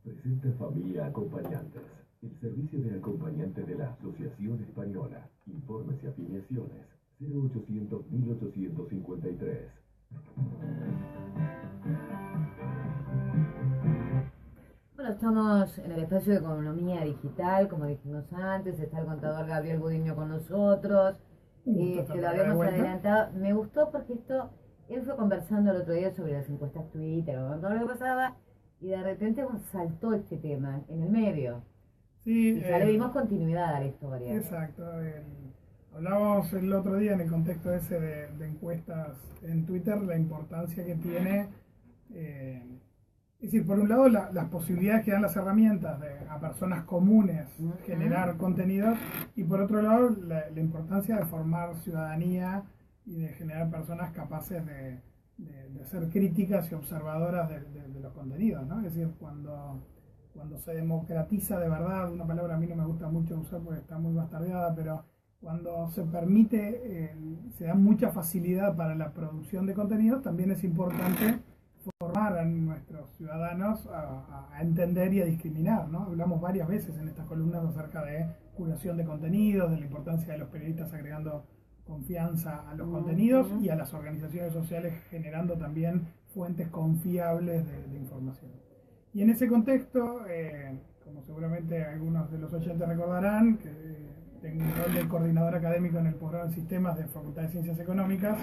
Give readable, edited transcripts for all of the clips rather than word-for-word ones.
Presenta Familia Acompañantes, el servicio de acompañante de la Asociación Española. Informes y afiliaciones 0800-1853. Bueno, estamos en el espacio de economía digital, como dijimos antes, está el contador Gabriel Budiño con nosotros, que lo habíamos adelantado. Me gustó porque él fue conversando el otro día sobre las encuestas Twitter, o todo lo que pasaba, y de repente saltó este tema en el medio. Sí, y ya le dimos continuidad a la historia. Exacto. Hablábamos el otro día en el contexto ese de encuestas en Twitter, la importancia que tiene. Es decir, por un lado, las posibilidades que dan las herramientas a personas comunes generar contenidos, y por otro lado, la importancia de formar ciudadanía y de generar personas capaces de ser críticas y observadoras de los contenidos, ¿no? Es decir, cuando se democratiza de verdad, una palabra a mí no me gusta mucho usar porque está muy bastardeada, pero cuando se permite, se da mucha facilidad para la producción de contenidos, también es importante formar a nuestros ciudadanos a entender y a discriminar, ¿no? Hablamos varias veces en estas columnas acerca de curación de contenidos, de la importancia de los periodistas agregando confianza a los contenidos y a las organizaciones sociales generando también fuentes confiables de información. Y en ese contexto, como seguramente algunos de los oyentes recordarán, que tengo un rol de coordinador académico en el posgrado en Sistemas de Facultad de Ciencias Económicas,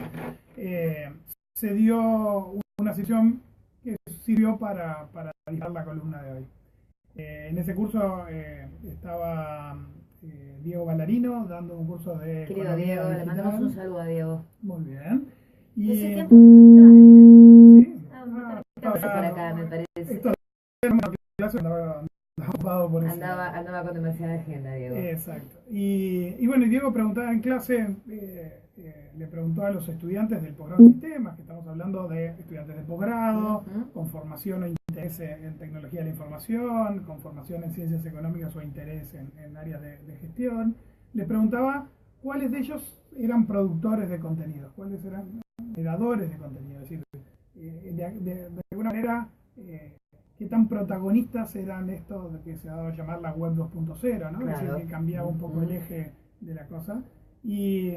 se dio una sesión que sirvió para realizar la columna de hoy. En ese curso estaba Diego Ballarino dando un curso de Querido economía Diego, digital. le mandamos un saludo a Diego. Muy bien. Y ese tiempo que no sí, estaba por acá, me parece. Esto andaba ocupado por eso. Andaba con demasiada agenda, Diego. Exacto. Y bueno, Diego preguntaba en clase, le preguntó a los estudiantes del posgrado en sistemas, que estamos hablando de estudiantes de posgrado, con formación o interés en tecnología de la información, con formación en ciencias económicas o interés en áreas de gestión. Le preguntaba cuáles de ellos eran productores de contenido, cuáles eran generadores de contenido, es decir, de alguna manera, qué tan protagonistas eran estos que se ha dado a llamar la web 2.0, ¿no? Claro. Es decir, que cambiaba un poco el eje de la cosa. Y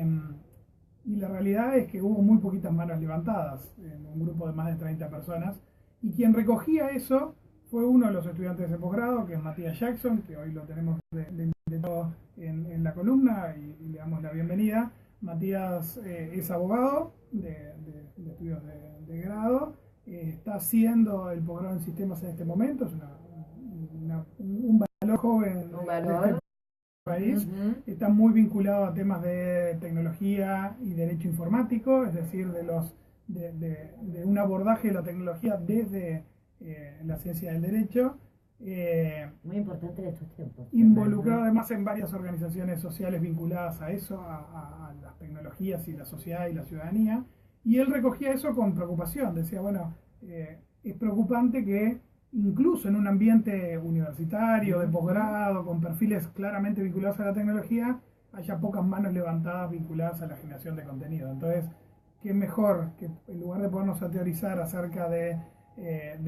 la realidad es que hubo muy poquitas manos levantadas en un grupo de más de 30 personas. Y quien recogía eso fue uno de los estudiantes de posgrado, que es Matías Jackson, que hoy lo tenemos de invitado en la columna y le damos la bienvenida. Matías es abogado de estudios de grado. Está haciendo el posgrado en sistemas en este momento, es un valor joven de este país. Está muy vinculado a temas de tecnología y derecho informático, es decir, de un abordaje de la tecnología desde la ciencia del derecho. Muy importante en estos tiempos. Involucrado además en varias organizaciones sociales vinculadas a eso, a las tecnologías y la sociedad y la ciudadanía. Y él recogía eso con preocupación, decía, bueno, es preocupante que incluso en un ambiente universitario, de posgrado, con perfiles claramente vinculados a la tecnología, haya pocas manos levantadas vinculadas a la generación de contenido. Entonces, qué mejor que en lugar de ponernos a teorizar acerca de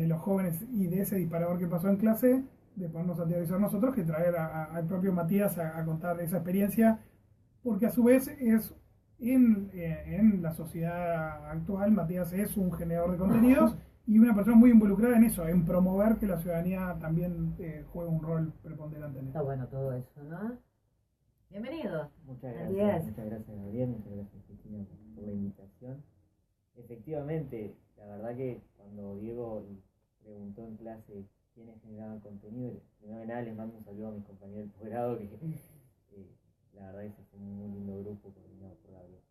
los jóvenes y de ese disparador que pasó en clase, de ponernos a teorizar nosotros, que traer al propio Matías a contar esa experiencia, porque a su vez es en la sociedad actual, Matías es un generador de contenidos y una persona muy involucrada en eso, en promover que la ciudadanía también juegue un rol preponderante en esto. Está bueno todo eso, ¿no? Bienvenido. Muchas gracias, Gabriel, muchas gracias, Cristina, por la invitación. Efectivamente, la verdad que cuando Diego preguntó en clase quiénes generaban contenido, primero que nada les mando un saludo a mis compañeros del posgrado, que la verdad es que es un muy lindo grupo coordinado por Gabriel.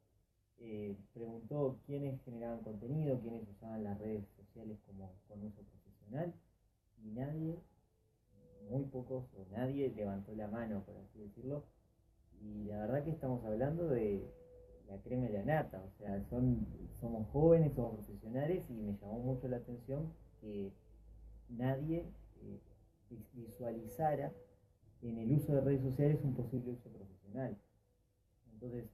Preguntó quiénes generaban contenido, quiénes usaban las redes sociales con uso profesional, y nadie, muy pocos o nadie levantó la mano, por así decirlo, y la verdad que estamos hablando de la crema de la nata, o sea, somos jóvenes, somos profesionales, y me llamó mucho la atención que nadie visualizara en el uso de redes sociales un posible uso profesional. Entonces,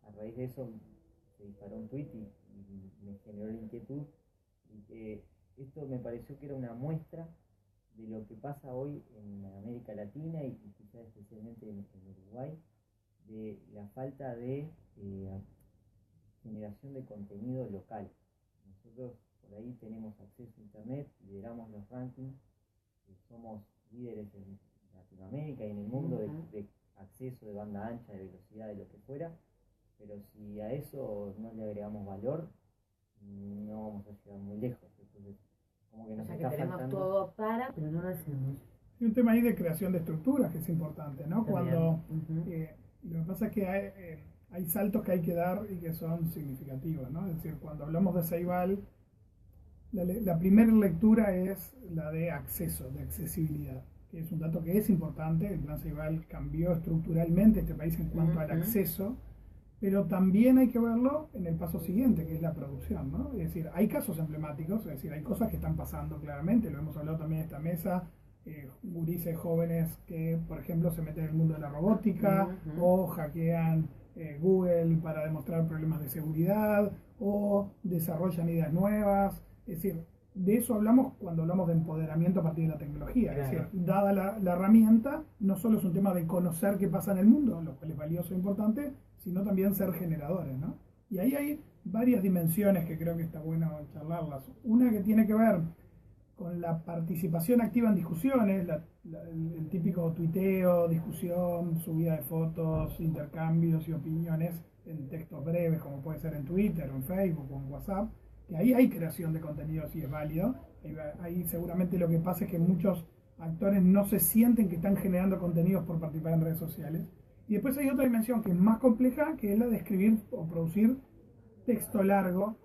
a raíz de eso se disparó un tweet y me generó la inquietud, y Y esto me pareció que era una muestra de lo que pasa hoy en América Latina y quizás especialmente en Uruguay, de la falta de generación de contenido local. Nosotros por ahí tenemos acceso a internet, lideramos los rankings, somos líderes en Latinoamérica y en el mundo de acceso de banda ancha, de velocidad, de lo que fuera, pero si a eso no le agregamos valor, no vamos a llegar muy lejos. Entonces, como que nos que está tenemos faltando todo para, pero no lo hacemos. Hay un tema ahí de creación de estructuras que es importante, ¿no? También. Cuando lo que pasa es que hay saltos que hay que dar y que son significativos, ¿no? Es decir, cuando hablamos de Ceibal, la primera lectura es la de acceso, de accesibilidad, que es un dato que es importante. El plan Ceibal cambió estructuralmente este país en cuanto al acceso, pero también hay que verlo en el paso siguiente, que es la producción, ¿no? Es decir, hay casos emblemáticos, es decir, hay cosas que están pasando claramente, lo hemos hablado también en esta mesa, gurises jóvenes que, por ejemplo, se meten en el mundo de la robótica o hackean Google para demostrar problemas de seguridad o desarrollan ideas nuevas. Es decir, de eso hablamos cuando hablamos de empoderamiento a partir de la tecnología. Claro. Es decir, dada la herramienta, no solo es un tema de conocer qué pasa en el mundo, lo cual es valioso e importante, sino también ser generadores, ¿no? Y ahí hay varias dimensiones que creo que está bueno charlarlas. Una que tiene que ver con la participación activa en discusiones, el típico tuiteo, discusión, subida de fotos, intercambios y opiniones en textos breves, como puede ser en Twitter o en Facebook o en WhatsApp, que ahí hay creación de contenidos y es válido. Ahí seguramente lo que pasa es que muchos actores no se sienten que están generando contenidos por participar en redes sociales. Y después hay otra dimensión que es más compleja, que es la de escribir o producir texto largo,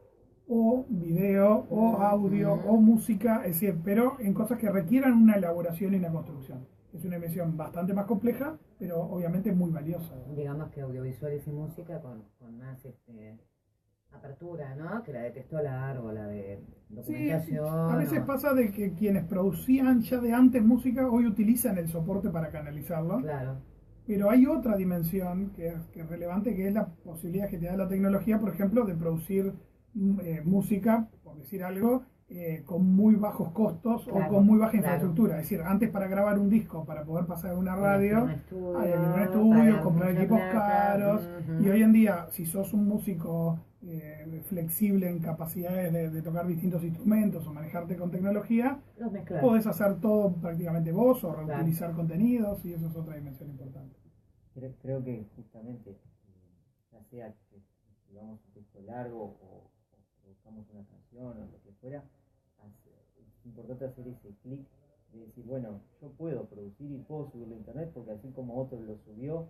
o video, o audio, o música, es decir, pero en cosas que requieran una elaboración y una construcción. Es una dimensión bastante más compleja, pero obviamente muy valiosa. Digamos que audiovisuales y música con más apertura, ¿no? Que la de texto largo, la de documentación. Sí, a veces pasa de que quienes producían ya de antes música hoy utilizan el soporte para canalizarlo. Claro. Pero hay otra dimensión que es relevante, que es la posibilidad que te da la tecnología, por ejemplo, de producir música, por decir algo, con muy bajos costos, claro, o con muy baja infraestructura. Es decir, antes para grabar un disco, para poder pasar a una radio, hay que ir a un estudio, comprar equipos caros, y hoy en día, si sos un músico flexible en capacidades de tocar distintos instrumentos o manejarte con tecnología, podés hacer todo prácticamente vos o reutilizar contenidos, y eso es otra dimensión importante. Creo que justamente, ya sea que escribamos un texto largo o buscamos una canción o lo que fuera, es importante hacer ese clic de decir, bueno, yo puedo producir y puedo subirlo a internet porque así como otro lo subió,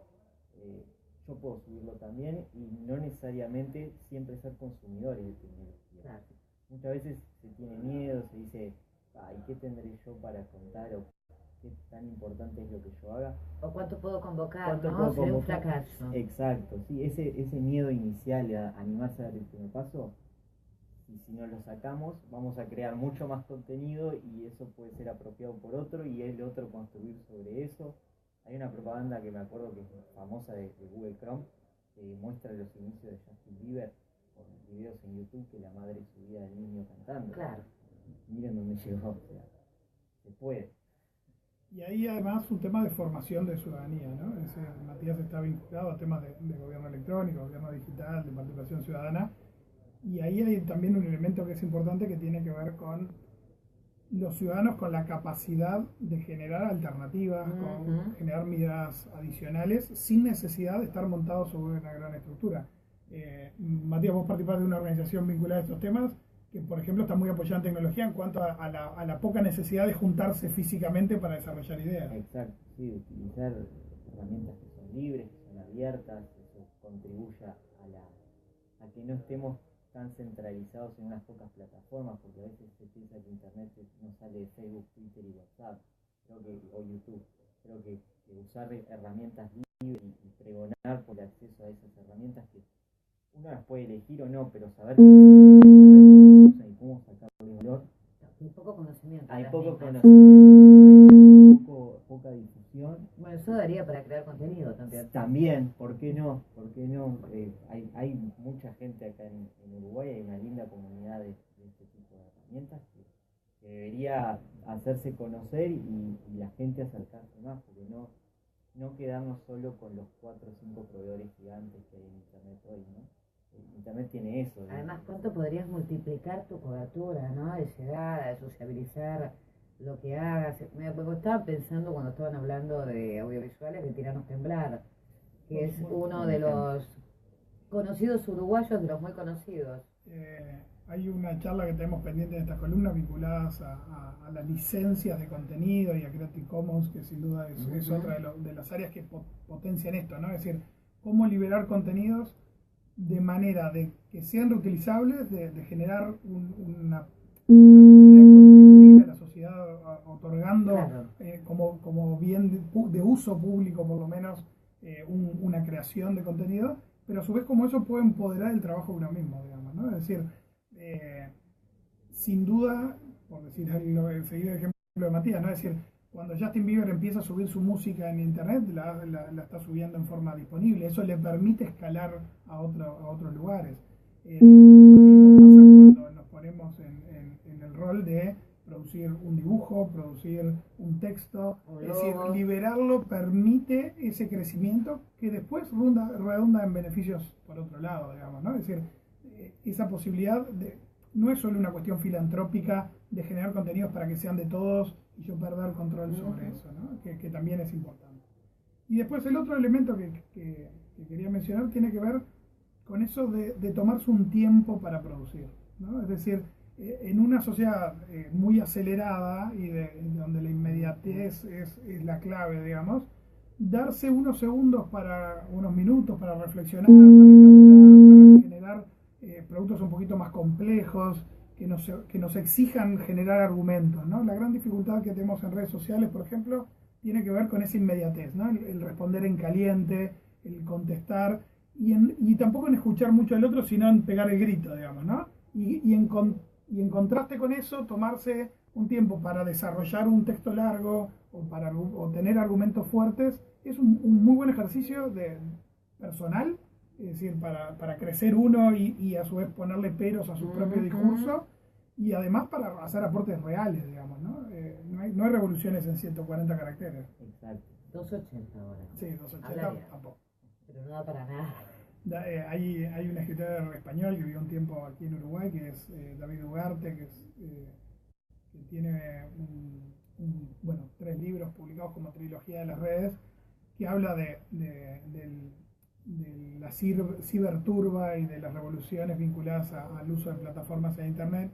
yo puedo subirlo también, y no necesariamente siempre ser consumidores de tecnología. Claro. Muchas veces se tiene miedo, se dice, ¿y qué tendré yo para contar? O qué tan importante es lo que yo haga. O cuánto puedo convocar, ¿no? Sería un fracaso. Exacto, sí, ese miedo inicial a animarse a dar el primer paso, y si no lo sacamos, vamos a crear mucho más contenido y eso puede ser apropiado por otro y el otro construir sobre eso. Hay una propaganda que me acuerdo que es famosa de Google Chrome, que muestra los inicios de Justin Bieber con videos en YouTube que la madre subía del niño cantando. Claro. Miren dónde llegó, o sea, se puede. Y ahí además un tema de formación de ciudadanía, ¿no? Matías está vinculado a temas de gobierno electrónico, gobierno digital, de participación ciudadana, y ahí hay también un elemento que es importante que tiene que ver con los ciudadanos con la capacidad de generar alternativas, con generar miradas adicionales, sin necesidad de estar montados sobre una gran estructura. Matías, vos participás de una organización vinculada a estos temas, que por ejemplo está muy apoyada en tecnología en cuanto a la poca necesidad de juntarse físicamente para desarrollar ideas. Exacto, sí, utilizar herramientas que son libres, que son abiertas, eso contribuye a que no estemos tan centralizados en unas pocas plataformas, porque a veces se piensa que internet no sale de Facebook, Twitter y WhatsApp, o YouTube. Creo que usar herramientas libres y pregonar por el acceso a esas herramientas, que uno las puede elegir o no, pero saber que existen, saber cómo se usan y cómo sacarle valor. Hay poco conocimiento. Hay poco conocimiento, hay poca difusión. Bueno, eso daría para crear contenido también. También, ¿por qué no? ¿Por qué no? Hay mucha gente acá en Uruguay, hay una linda comunidad de este tipo de herramientas. debería hacerse conocer y la gente acercarse más, porque no quedarnos solo con los 4 o 5 proveedores gigantes que hay en Internet hoy, ¿no? Internet tiene eso. Además, ¿cuánto podrías multiplicar tu cobertura, ¿no? De llegar a sociabilizar lo que hagas. Porque estaba pensando cuando estaban hablando de audiovisuales de Tiranos Temblar, que es uno de los conocidos uruguayos, de los muy conocidos. Hay una charla que tenemos pendiente en estas columnas vinculadas a las licencias de contenido y a Creative Commons, que sin duda es otra de las áreas que potencian esto, ¿no? Es decir, cómo liberar contenidos de manera de que sean reutilizables, de generar una posibilidad de contribuir a la sociedad otorgando como bien de uso público por lo menos una creación de contenido, pero a su vez como eso puede empoderar el trabajo de uno mismo, digamos, ¿no? Es decir, sin duda, por decir seguir el ejemplo de Matías, ¿no? Es decir, cuando Justin Bieber empieza a subir su música en internet, la está subiendo en forma disponible. Eso le permite escalar a otros lugares. Lo mismo pasa cuando nos ponemos en el rol de producir un dibujo, producir un texto. Es decir, liberarlo permite ese crecimiento que después redunda en beneficios por otro lado, digamos, ¿no? Es decir, esa posibilidad no es solo una cuestión filantrópica de generar contenidos para que sean de todos y yo perder control sobre eso, ¿no? Que también es importante. Y después el otro elemento que quería mencionar tiene que ver con eso de tomarse un tiempo para producir, ¿no? Es decir, en una sociedad muy acelerada y donde la inmediatez es la clave, digamos, darse unos segundos unos minutos para reflexionar, para elaborar, para generar productos un poquito más complejos, que nos exijan generar argumentos, ¿no? La gran dificultad que tenemos en redes sociales, por ejemplo, tiene que ver con esa inmediatez, ¿no? El responder en caliente, el contestar, y tampoco en escuchar mucho al otro, sino en pegar el grito, digamos, ¿no? Y en contraste con eso, tomarse un tiempo para desarrollar un texto largo o tener argumentos fuertes, es un muy buen ejercicio personal, es decir, para crecer uno y a su vez ponerle peros a su propio discurso, y además para hacer aportes reales, digamos, ¿no? No hay revoluciones en 140 caracteres. Exacto. 280 ahora. Sí, 280 tampoco. Pero no da para nada. Hay un escritor español que vivió un tiempo aquí en Uruguay, que es David Ugarte, que tiene bueno, 3 libros publicados como trilogía de las redes, que habla de la ciberturba y de las revoluciones vinculadas al uso de plataformas en internet.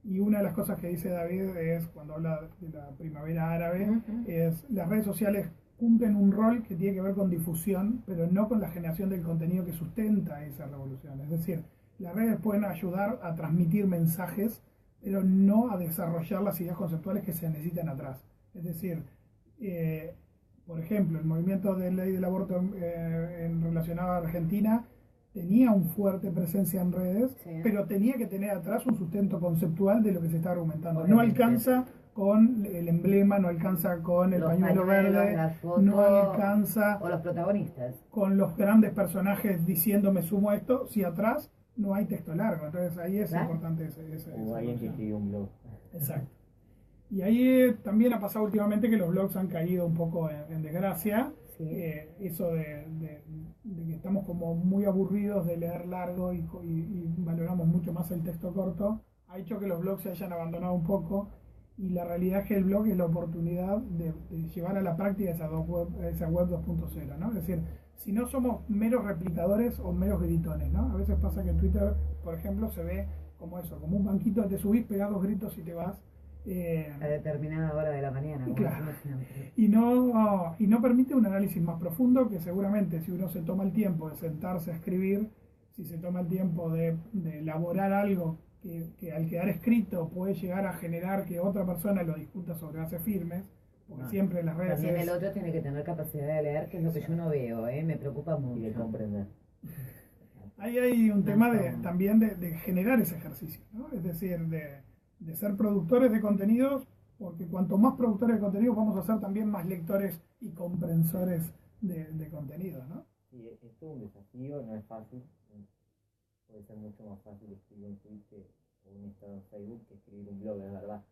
Y una de las cosas que dice David es, cuando habla de la primavera árabe, es las redes sociales cumplen un rol que tiene que ver con difusión, pero no con la generación del contenido que sustenta esa revolución. Es decir, las redes pueden ayudar a transmitir mensajes, pero no a desarrollar las ideas conceptuales que se necesitan atrás. Es decir, por ejemplo, el movimiento de ley del aborto relacionado a Argentina tenía una fuerte presencia en redes, pero tenía que tener atrás un sustento conceptual de lo que se está argumentando. Obviamente. No alcanza con el emblema, no alcanza con el pañuelo verde, fotos, no alcanza o los protagonistas con los grandes personajes diciendo me sumo a esto, si atrás no hay texto largo. Entonces ahí es importante ese o alguien que escribe un blog. Exacto. Y ahí también ha pasado últimamente que los blogs han caído un poco en desgracia. Sí. Eso de que estamos como muy aburridos de leer largo y valoramos mucho más el texto corto, ha hecho que los blogs se hayan abandonado un poco, y la realidad es que el blog es la oportunidad de llevar a la práctica esa web 2.0, ¿no? Es decir, si no somos meros replicadores o meros gritones, ¿no? A veces pasa que en Twitter, por ejemplo, se ve como eso, como un banquito, te subís, pegás 2 gritos y te vas. A determinada hora de la mañana. Claro. Y no permite un análisis más profundo, que seguramente si uno se toma el tiempo de sentarse a escribir, si se toma el tiempo de elaborar algo que al quedar escrito puede llegar a generar que otra persona lo discuta sobre bases firmes, porque siempre en las redes... También el otro tiene que tener capacidad de leer, que es lo que yo no veo, me preocupa mucho. Y de comprender. Ahí hay un tema también de generar ese ejercicio, ¿no? Es decir, de ser productores de contenidos, porque cuanto más productores de contenidos vamos a ser también más lectores y comprensores de contenidos, ¿no? Sí, esto es un desafío, no es fácil. Puede ser mucho más fácil escribir un tweet o un estado en Facebook que escribir un blog, es verdad.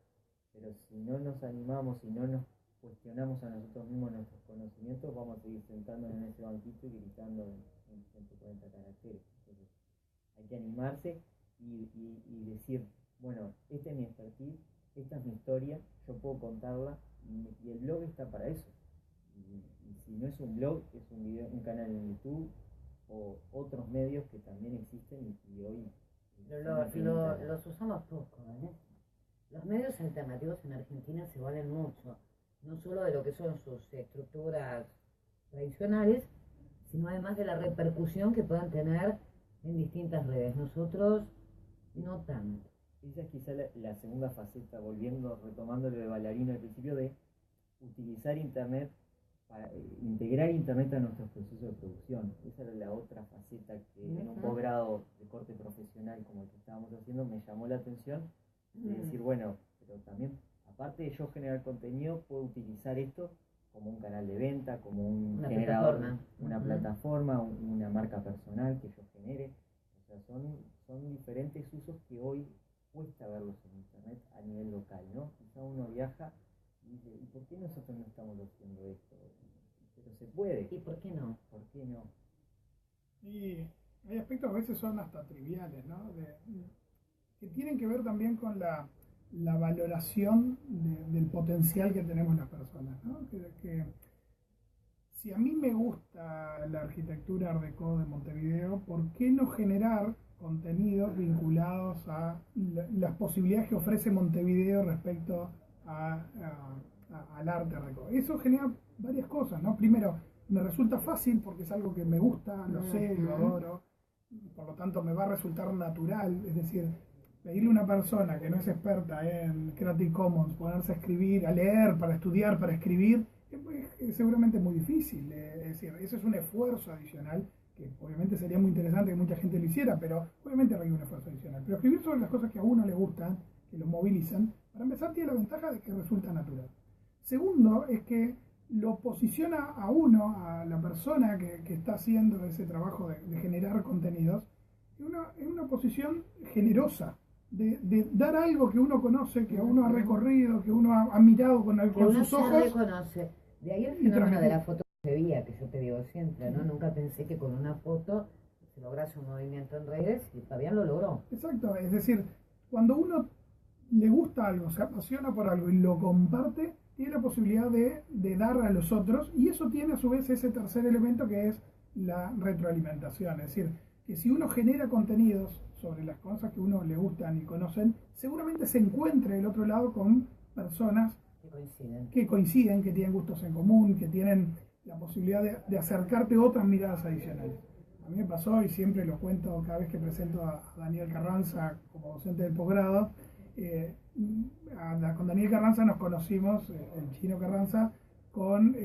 pero si no nos animamos, si no nos cuestionamos a nosotros mismos nuestros conocimientos, vamos a seguir sentándonos en ese banquito y gritando en 140 caracteres. Entonces, hay que animarse y decir, bueno, esta es mi expertise, esta es mi historia, yo puedo contarla, y el blog está para eso. Y si no es un blog, es un video, un canal en YouTube o otros medios que también existen y hoy Los usamos poco, ¿eh? Los medios alternativos en Argentina se valen mucho, no solo de lo que son sus estructuras tradicionales, sino además de la repercusión que puedan tener en distintas redes. Nosotros no tanto. Esa es quizá la segunda faceta, retomando lo de Bailarino al principio, de utilizar Internet para integrar Internet a nuestros procesos de producción. Esa era la otra faceta que en un posgrado de corte profesional como el que estábamos haciendo me llamó la atención, de decir, bueno, pero también, aparte de yo generar contenido, puedo utilizar esto como un canal de venta, como una plataforma, una marca personal que yo genere. O sea, son diferentes usos que hoy cuesta verlos en Internet a nivel local, ¿no? Quizá uno viaja y dice, ¿y por qué nosotros no estamos haciendo esto? Pero se puede. ¿Y por qué no? ¿Por qué no? Y hay aspectos que a veces son hasta triviales, ¿no? Que tienen que ver también con la valoración del potencial que tenemos las personas, ¿no? Que si a mí me gusta la arquitectura Art Deco de Montevideo, ¿por qué no generar contenidos vinculados a las posibilidades que ofrece Montevideo respecto al arte Art Deco? Eso genera varias cosas, ¿no? Primero, me resulta fácil porque es algo que me gusta, lo sé, lo adoro, por lo tanto me va a resultar natural, es decir, pedirle a una persona que no es experta en Creative Commons ponerse a escribir, a leer, para estudiar, para escribir, es seguramente muy difícil. Es decir, eso es un esfuerzo adicional que obviamente sería muy interesante que mucha gente lo hiciera, pero obviamente requiere un esfuerzo adicional. Pero escribir sobre las cosas que a uno le gustan, que lo movilizan, para empezar tiene la ventaja de que resulta natural. Segundo, es que lo posiciona a uno, a la persona que está haciendo ese trabajo de generar contenidos, en una posición generosa, de dar algo que uno conoce, que uno ha recorrido, que uno ha mirado con sus ojos. Reconoce. De ahí el fenómeno de la fotografía, que yo te digo siempre, ¿no? Nunca pensé que con una foto se lograse un movimiento en redes y Fabián lo logró. Exacto, es decir, cuando uno le gusta algo, se apasiona por algo y lo comparte, tiene la posibilidad de dar a los otros, y eso tiene a su vez ese tercer elemento que es la retroalimentación. Es decir, que si uno genera contenidos sobre las cosas que uno le gustan y conocen, seguramente se encuentre del otro lado con personas que coinciden, que tienen gustos en común, que tienen la posibilidad de acercarte otras miradas adicionales. A mí me pasó, y siempre lo cuento cada vez que presento a Daniel Carranza como docente del posgrado, con Daniel Carranza nos conocimos, el chino Carranza, con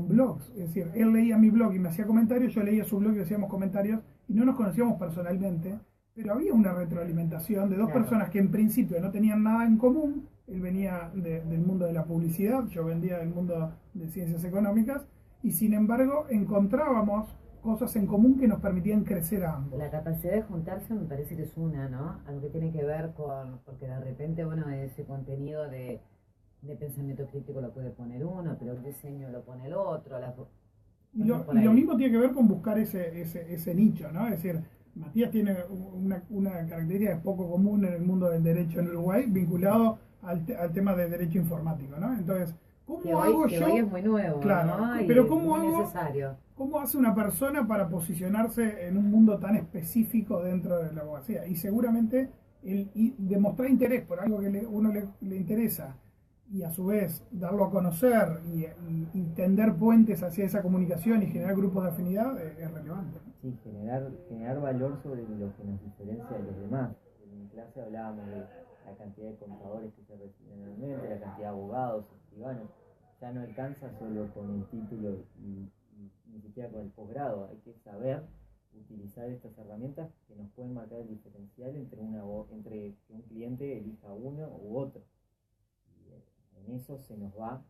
blogs. Es decir, él leía mi blog y me hacía comentarios, yo leía su blog y hacíamos comentarios, y no nos conocíamos personalmente, pero había una retroalimentación de dos personas que en principio no tenían nada en común. Él venía del mundo de la publicidad, yo vendía del mundo de ciencias económicas, y sin embargo encontrábamos cosas en común que nos permitían crecer a ambos. La capacidad de juntarse me parece que es una, ¿no? Algo que tiene que ver con, porque de repente, bueno, ese contenido de pensamiento crítico lo puede poner uno, pero el diseño lo pone el otro. Y lo mismo tiene que ver con buscar ese nicho, ¿no? Es decir, Matías tiene una característica poco común en el mundo del derecho en Uruguay, vinculado al tema de derecho informático, ¿no? Entonces, ¿cómo hago yo? Hoy es muy nuevo, claro, ¿no? pero ¿cómo hago? Necesario. ¿Cómo hace una persona para posicionarse en un mundo tan específico dentro de la abogacía? Y seguramente demostrar interés por algo que uno le interesa, y a su vez darlo a conocer y tender puentes hacia esa comunicación y generar grupos de afinidad es relevante. Sí, generar valor sobre lo que nos diferencia de los demás. En clase hablábamos de la cantidad de contadores que se reciben anualmente, la cantidad de abogados, escribanos. Ya no alcanza solo con el título y ni siquiera con el posgrado. Hay que saber utilizar estas herramientas que nos pueden marcar el diferencial entre que un cliente elija uno u otro. En eso se nos va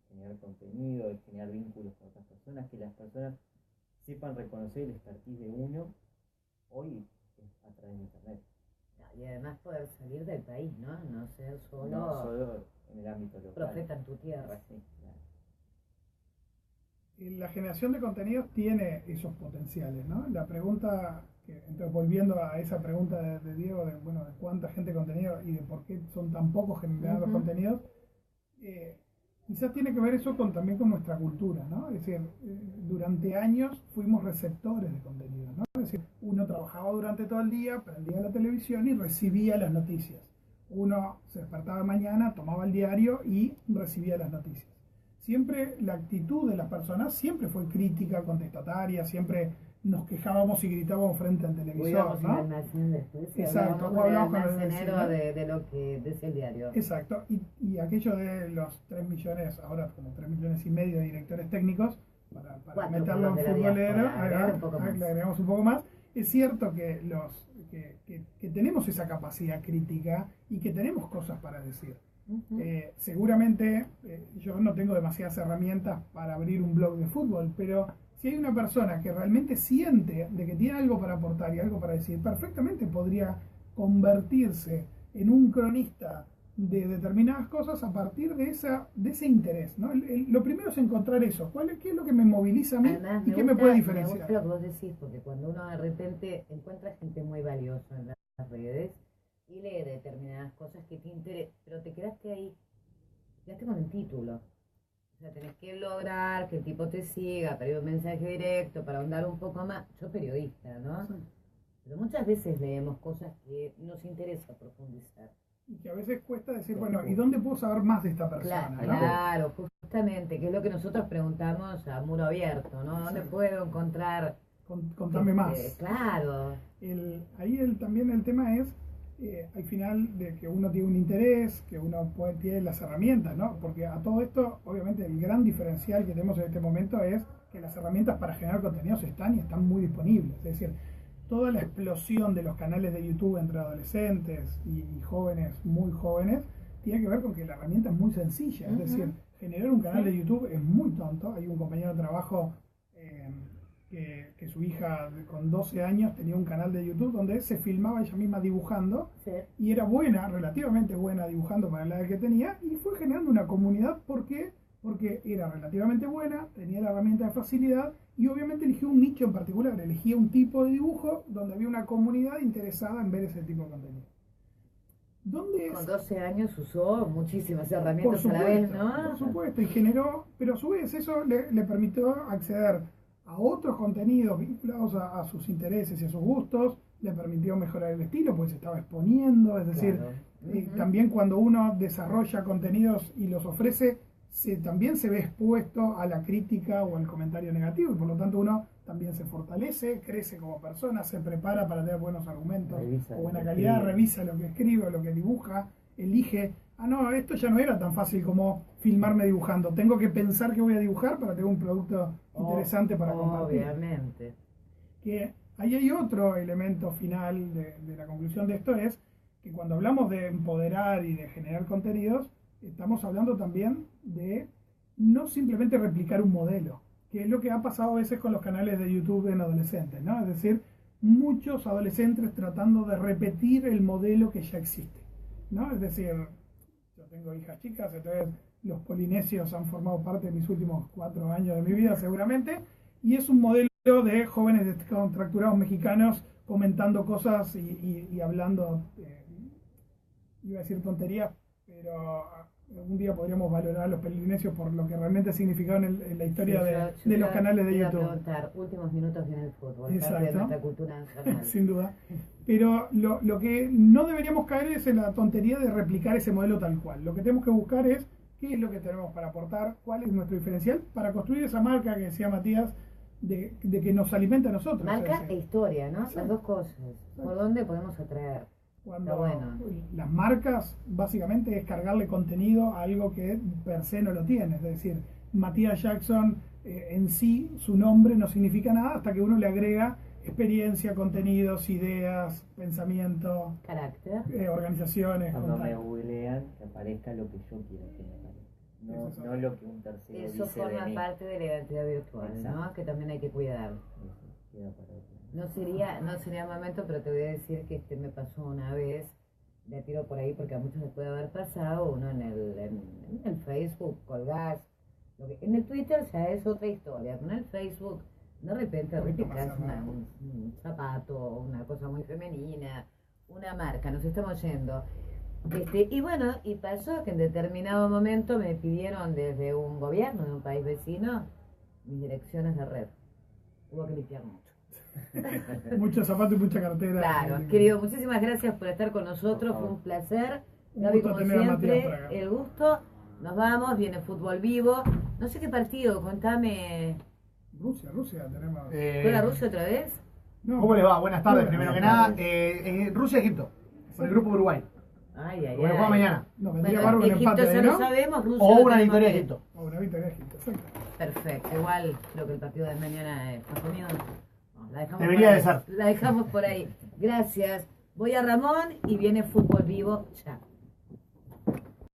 generar contenido, generar vínculos con otras personas, que las personas sepan reconocer el expertise de uno hoy a través de Internet. Y además poder salir del país, ¿no? No ser solo, No solo en el ámbito local. profeta en tu tierra. Sí, claro. La generación de contenidos tiene esos potenciales, ¿no? La pregunta, entonces volviendo a esa pregunta de Diego, de cuánta gente contenido y de por qué son tan pocos generando contenidos, quizás tiene que ver eso también con nuestra cultura, ¿no? Es decir, durante años fuimos receptores de contenido, ¿no? Es decir, uno trabajaba durante todo el día, prendía la televisión y recibía las noticias. Uno se despertaba de mañana, tomaba el diario y recibía las noticias. Siempre la actitud de las personas siempre fue crítica, contestataria, siempre nos quejábamos y gritábamos frente al televisor, ¿no? Exacto, o hablábamos con el almacenero de lo que decía el diario. Exacto, y aquello de los 3 millones, ahora como 3 millones y medio de directores técnicos, para meterlo en futbolero, le agregamos un poco más. Es cierto que que tenemos esa capacidad crítica y que tenemos cosas para decir. Seguramente yo no tengo demasiadas herramientas para abrir un blog de fútbol, pero si hay una persona que realmente siente de que tiene algo para aportar y algo para decir, perfectamente podría convertirse en un cronista de determinadas cosas a partir de ese interés, ¿no? Lo primero es encontrar eso, qué es lo que me moviliza a mí. Además, y qué me puede diferenciar. Me gusta lo que vos decís, porque cuando uno de repente encuentra gente muy valiosa en las redes y lee determinadas cosas que te interesan, pero te quedaste ahí, quedaste con el título. O sea, tenés que lograr que el tipo te siga, para ir un mensaje directo, para ahondar un poco más. Yo periodista, ¿no? Sí. Pero muchas veces leemos cosas que nos interesa profundizar. Y que a veces cuesta decir, bueno, ¿y dónde puedo saber más de esta persona? Claro, ¿no? Justamente, que es lo que nosotros preguntamos a muro abierto, ¿no? ¿Dónde puedo encontrar? Contame más. Claro. Ahí también el tema es, al final, de que uno tiene un interés, que uno tiene las herramientas, ¿no? Porque a todo esto, obviamente, el gran diferencial que tenemos en este momento es que las herramientas para generar contenidos están muy disponibles. Es decir, toda la explosión de los canales de YouTube entre adolescentes y jóvenes, muy jóvenes, tiene que ver con que la herramienta es muy sencilla. Es decir, generar un canal de YouTube es muy tonto. Hay un compañero de trabajo que su hija con 12 años tenía un canal de YouTube donde se filmaba ella misma dibujando y era relativamente buena dibujando para la edad que tenía, y fue generando una comunidad porque era relativamente buena, tenía la herramienta de facilidad y obviamente eligió un nicho en particular, elegía un tipo de dibujo donde había una comunidad interesada en ver ese tipo de contenido. Con 12 años usó muchísimas herramientas a la vez, ¿no? Por supuesto, y generó, pero a su vez eso le permitió acceder a otros contenidos vinculados a sus intereses y a sus gustos, le permitió mejorar el estilo, pues se estaba exponiendo, es decir, también cuando uno desarrolla contenidos y los ofrece, también se ve expuesto a la crítica o al comentario negativo, y por lo tanto uno también se fortalece, crece como persona, se prepara para tener buenos argumentos o buena calidad, revisa lo que escribe, lo que dibuja, elige, no, esto ya no era tan fácil como filmarme dibujando, tengo que pensar que voy a dibujar para tener un producto interesante para compartir. Obviamente. Que ahí hay otro elemento final de la conclusión de esto, es que cuando hablamos de empoderar y de generar contenidos, estamos hablando también de no simplemente replicar un modelo, que es lo que ha pasado a veces con los canales de YouTube en adolescentes, ¿no? Es decir, muchos adolescentes tratando de repetir el modelo que ya existe, ¿no? Es decir, yo tengo hijas chicas, entonces los polinesios han formado parte de mis últimos 4 años de mi vida seguramente, y es un modelo de jóvenes descontracturados mexicanos comentando cosas y hablando, iba a decir tonterías, pero algún día podríamos valorar a los polinesios por lo que realmente significaban en la historia de los canales de YouTube. Preguntar, últimos minutos en el fútbol, exacto, parte de nuestra cultura nacional. Sin duda. Pero lo que no deberíamos caer es en la tontería de replicar ese modelo tal cual. Lo que tenemos que buscar es qué es lo que tenemos para aportar, cuál es nuestro diferencial, para construir esa marca que decía Matías, de que nos alimenta a nosotros. Marca e historia, ¿no? Las dos cosas. ¿Por dónde podemos atraer? Cuando las marcas básicamente es cargarle contenido a algo que per se no lo tiene, es decir, Matías Jackson en sí, su nombre no significa nada hasta que uno le agrega experiencia, contenidos, ideas, pensamiento, carácter, organizaciones. Cuando me googlean, que aparezca lo que yo quiero que me aparezca, no lo que un tercero dice. Eso forma parte de la identidad virtual, ¿no? Que también hay que cuidar. Eso queda para otro. No sería momento, pero te voy a decir que me pasó una vez, le tiro por ahí porque a muchos les puede haber pasado, uno en el Facebook colgás, en el Twitter ya es otra historia, pero en el Facebook de repente replicás un zapato, una cosa muy femenina, una marca, nos estamos yendo. Y bueno, y pasó que en determinado momento me pidieron desde un gobierno de un país vecino mis direcciones de red. Hubo que limpiar mucho. Mucho zapato y mucha cartera. Claro, querido, muchísimas gracias por estar con nosotros, fue un placer. Gaby, como siempre, el gusto. Nos vamos, viene fútbol vivo. No sé qué partido, contame. Rusia tenemos. ¿Juega Rusia otra vez? No. ¿Cómo les va? Buenas tardes, primero que nada. Rusia-Egipto, por el grupo de Uruguay. Ay. Juega mañana. No, Bueno, Egipto ya lo sabemos, Rusia O lo una tenemos victoria de que- Egipto. O una victoria de Egipto, exacto. Perfecto, igual creo que el partido de mañana está comido. No, la dejamos Debería por de ahí. ser. La dejamos por ahí. Gracias. Voy a Ramón y viene fútbol vivo ya.